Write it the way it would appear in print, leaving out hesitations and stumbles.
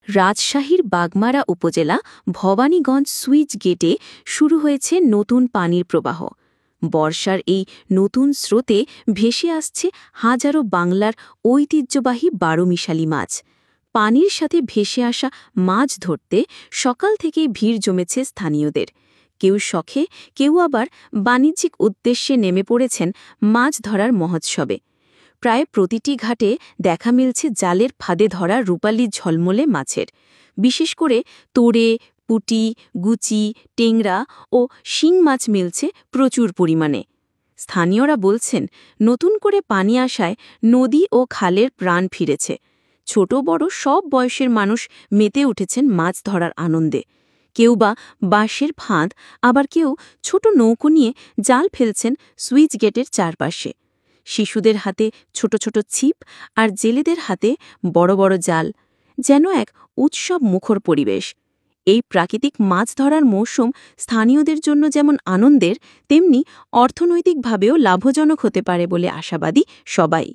রাজশাহীর বাগমারা উপজেলা ভবানীগঞ্জ সুইচ গেটে শুরু হয়েছে নতুন পানির প্রবাহ। বর্ষার এই নতুন স্রোতে ভেসে আসছে হাজারো বাংলার ঐতিহ্যবাহী বারোমিশালি মাছ। পানির সাথে ভেসে আসা মাছ ধরতে সকাল থেকেই ভিড় জমেছে স্থানীয়দের। কেউ শখে, কেউ আবার বাণিজ্যিক উদ্দেশ্যে নেমে পড়েছেন মাছ ধরার মহোৎসবে। প্রায় প্রতিটি ঘাটে দেখা মিলছে জালের ফাঁদে ধরা রূপালি ঝলমলে মাছের, বিশেষ করে তোড়ে, পুঁটি, গুচি, টেংরা ও শিং মাছ মিলছে প্রচুর পরিমাণে। স্থানীয়রা বলছেন, নতুন করে পানি আসায় নদী ও খালের প্রাণ ফিরেছে। ছোট বড় সব বয়সের মানুষ মেতে উঠেছেন মাছ ধরার আনন্দে। কেউ বা বাঁশের ফাঁদ, আবার কেউ ছোট নৌকো নিয়ে জাল ফেলছেন সুইচ গেটের চারপাশে। শিশুদের হাতে ছোট ছোট ছিপ আর জেলেদের হাতে বড় বড় জাল, যেন এক উৎসব মুখর পরিবেশ। এই প্রাকৃতিক মাছ ধরার মৌসুম স্থানীয়দের জন্য যেমন আনন্দের, তেমনি অর্থনৈতিকভাবেও লাভজনক হতে পারে বলে আশাবাদী সবাই।